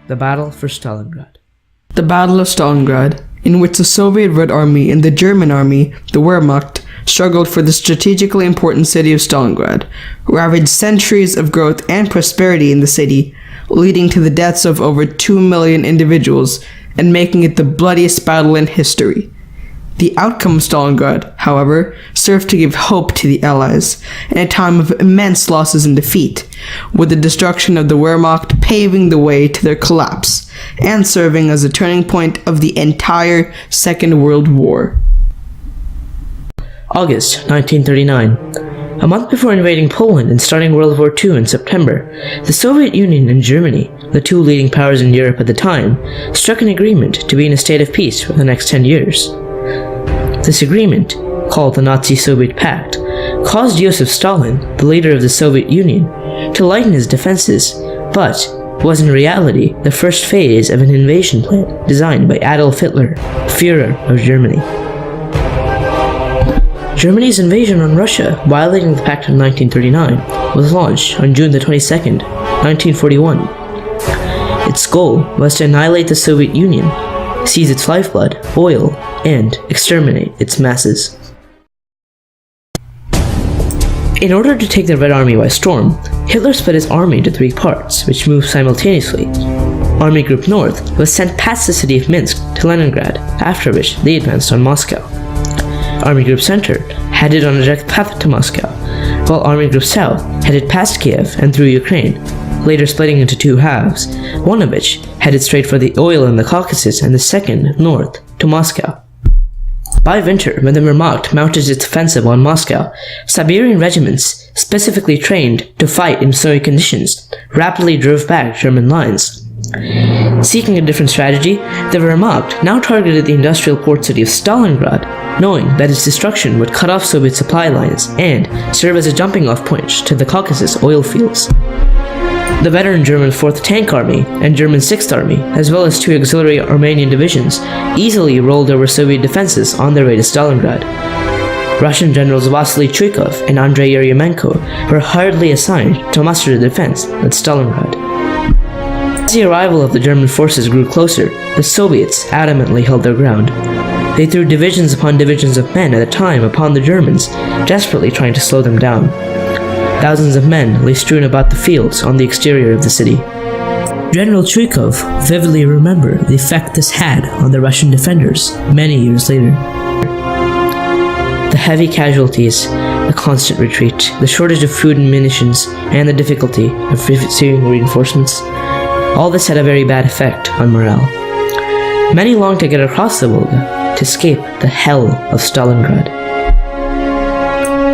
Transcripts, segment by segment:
The Battle for Stalingrad. The Battle of Stalingrad, in which the Soviet Red Army and the German army, the Wehrmacht, struggled for the strategically important city of Stalingrad, ravaged centuries of growth and prosperity in the city, leading to the deaths of over 2 million individuals and making it the bloodiest battle in history. The outcome of Stalingrad, however, served to give hope to the Allies in a time of immense losses and defeat, with the destruction of the Wehrmacht paving the way to their collapse and serving as a turning point of the entire Second World War. August 1939. A month before invading Poland and starting World War II in September, the Soviet Union and Germany, the two leading powers in Europe at the time, struck an agreement to be in a state of peace for the next 10 years. This agreement, called the Nazi-Soviet Pact, caused Joseph Stalin, the leader of the Soviet Union, to lighten his defenses, but was in reality the first phase of an invasion plan designed by Adolf Hitler, Führer of Germany. Germany's invasion on Russia, violating the Pact of 1939, was launched on June the 22nd, 1941. Its goal was to annihilate the Soviet Union, seize its lifeblood, oil, and exterminate its masses. In order to take the Red Army by storm, Hitler split his army into 3 parts, which moved simultaneously. Army Group North was sent past the city of Minsk to Leningrad, after which they advanced on Moscow. Army Group Center headed on a direct path to Moscow, while Army Group South headed past Kiev and through Ukraine, later splitting into 2 halves, one of which headed straight for the oil in the Caucasus and the second north to Moscow. By winter, when the Wehrmacht mounted its offensive on Moscow, Siberian regiments, specifically trained to fight in snowy conditions, rapidly drove back German lines. Seeking a different strategy, the Wehrmacht now targeted the industrial port city of Stalingrad, knowing that its destruction would cut off Soviet supply lines and serve as a jumping-off point to the Caucasus oil fields. The veteran German 4th Tank Army and German 6th Army, as well as 2 auxiliary Armenian divisions, easily rolled over Soviet defenses on their way to Stalingrad. Russian generals Vasily Chuikov and Andrei Yeryomenko were hurriedly assigned to muster the defense at Stalingrad. As the arrival of the German forces grew closer, the Soviets adamantly held their ground. They threw divisions upon divisions of men at a time upon the Germans, desperately trying to slow them down. Thousands of men lay strewn about the fields on the exterior of the city. General Chuikov vividly remembered the effect this had on the Russian defenders many years later. The heavy casualties, the constant retreat, the shortage of food and munitions, and the difficulty of receiving reinforcements, all this had a very bad effect on morale. Many longed to get across the Volga to escape the hell of Stalingrad.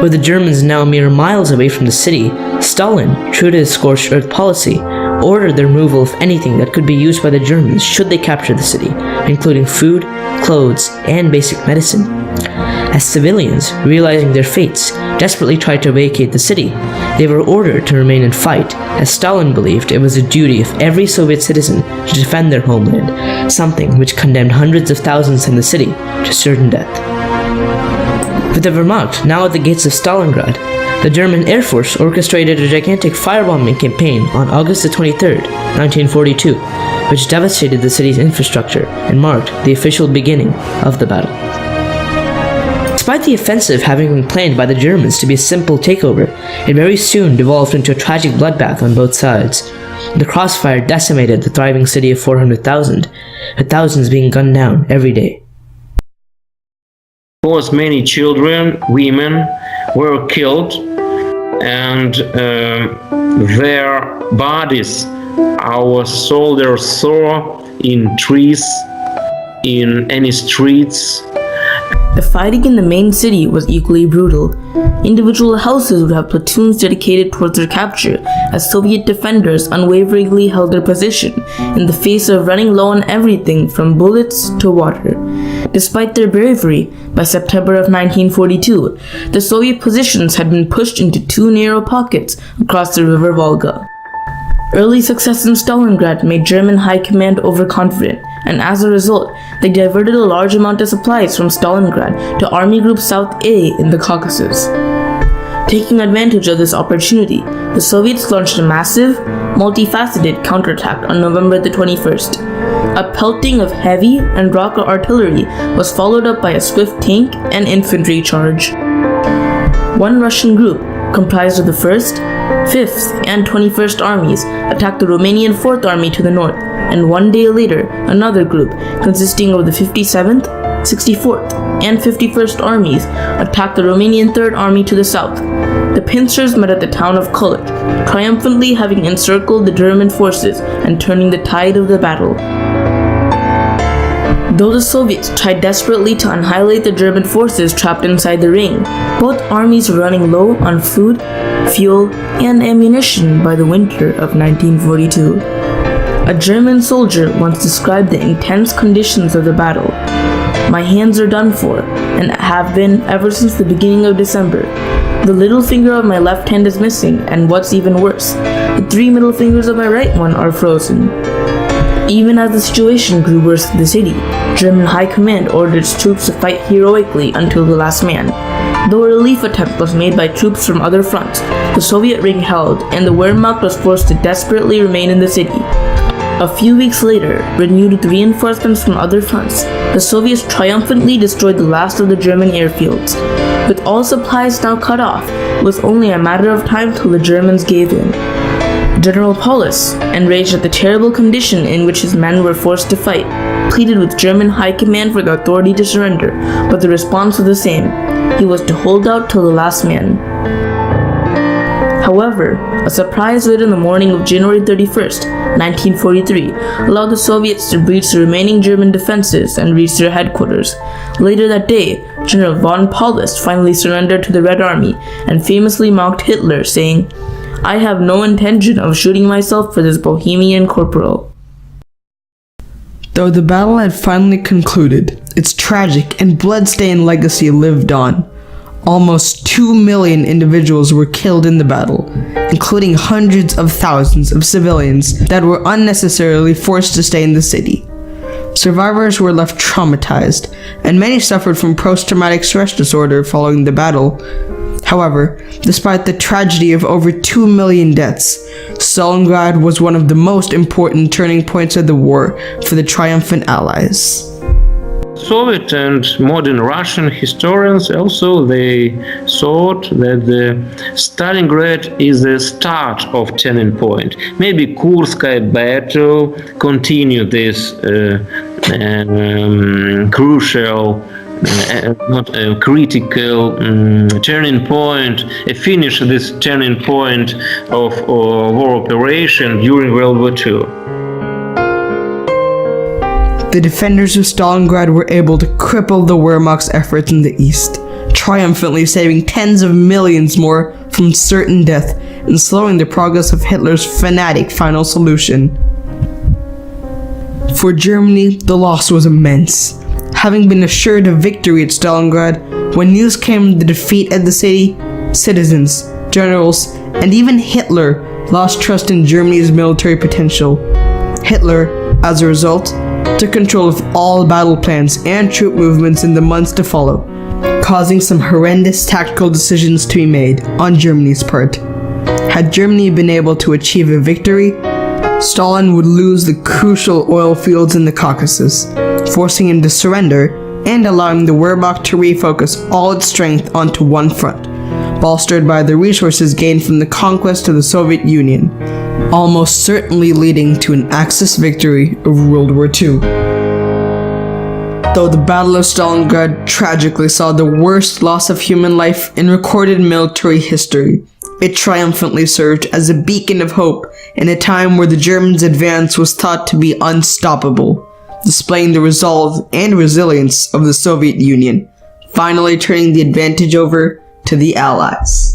With the Germans now mere miles away from the city, Stalin, true to his scorched earth policy, ordered the removal of anything that could be used by the Germans should they capture the city, including food, clothes, and basic medicine. As civilians, realizing their fates, desperately tried to vacate the city, they were ordered to remain and fight, as Stalin believed it was the duty of every Soviet citizen to defend their homeland, something which condemned hundreds of thousands in the city to certain death. With the Wehrmacht now at the gates of Stalingrad, the German Air Force orchestrated a gigantic firebombing campaign on August 23, 1942, which devastated the city's infrastructure and marked the official beginning of the battle. Despite the offensive having been planned by the Germans to be a simple takeover, it very soon devolved into a tragic bloodbath on both sides. The crossfire decimated the thriving city of 400,000, with thousands being gunned down every day. Because many children, women were killed, and their bodies, our soldiers saw in trees, in any streets. The fighting in the main city was equally brutal. Individual houses would have platoons dedicated towards their capture, as Soviet defenders unwaveringly held their position in the face of running low on everything from bullets to water. Despite their bravery, by September of 1942, the Soviet positions had been pushed into 2 narrow pockets across the river Volga. Early success in Stalingrad made German high command overconfident, and as a result, they diverted a large amount of supplies from Stalingrad to Army Group South A in the Caucasus. Taking advantage of this opportunity, the Soviets launched a massive, multifaceted counterattack on November the 21st. A pelting of heavy and rocket artillery was followed up by a swift tank and infantry charge. One Russian group, comprised of the 1st, 5th, and 21st Armies, attacked the Romanian 4th Army to the north, and one day later, another group, consisting of the 57th, 64th, and 51st Armies, attacked the Romanian 3rd Army to the south. The pincers met at the town of Kulich, triumphantly having encircled the German forces and turning the tide of the battle. Though the Soviets tried desperately to annihilate the German forces trapped inside the ring, both armies were running low on food, fuel, and ammunition by the winter of 1942. A German soldier once described the intense conditions of the battle. "My hands are done for, and have been ever since the beginning of December. The little finger of my left hand is missing, and what's even worse, the 3 middle fingers of my right one are frozen." Even as the situation grew worse in the city, German High Command ordered its troops to fight heroically until the last man. Though a relief attempt was made by troops from other fronts, the Soviet ring held, and the Wehrmacht was forced to desperately remain in the city. A few weeks later, renewed with reinforcements from other fronts, the Soviets triumphantly destroyed the last of the German airfields. With all supplies now cut off, it was only a matter of time till the Germans gave in. General Paulus, enraged at the terrible condition in which his men were forced to fight, pleaded with German High Command for the authority to surrender, but the response was the same. He was to hold out till the last man. However, a surprise raid on the morning of January 31st, 1943, allowed the Soviets to breach the remaining German defenses and reach their headquarters. Later that day, General von Paulus finally surrendered to the Red Army and famously mocked Hitler, saying, "I have no intention of shooting myself for this Bohemian corporal." Though the battle had finally concluded, its tragic and blood-stained legacy lived on. Almost 2 million individuals were killed in the battle, including hundreds of thousands of civilians that were unnecessarily forced to stay in the city. Survivors were left traumatized, and many suffered from post-traumatic stress disorder following the battle. However, despite the tragedy of over 2 million deaths, Stalingrad was one of the most important turning points of the war for the triumphant Allies. Soviet and modern Russian historians also they thought that the Stalingrad is the start of turning point. Maybe Kurskaya battle continued this crucial, not a critical turning point, finish this turning point of war operation during World War II. The defenders of Stalingrad were able to cripple the Wehrmacht's efforts in the east, triumphantly saving tens of millions more from certain death and slowing the progress of Hitler's fanatic final solution. For Germany, the loss was immense. Having been assured of victory at Stalingrad, when news came of the defeat at the city, citizens, generals, and even Hitler lost trust in Germany's military potential. Hitler, as a result, took control of all battle plans and troop movements in the months to follow, causing some horrendous tactical decisions to be made on Germany's part. Had Germany been able to achieve a victory, Stalin would lose the crucial oil fields in the Caucasus, forcing him to surrender and allowing the Wehrmacht to refocus all its strength onto one front, bolstered by the resources gained from the conquest of the Soviet Union, almost certainly leading to an Axis victory of World War II. Though the Battle of Stalingrad tragically saw the worst loss of human life in recorded military history, it triumphantly served as a beacon of hope in a time where the Germans' advance was thought to be unstoppable, displaying the resolve and resilience of the Soviet Union, finally turning the advantage over to the Allies.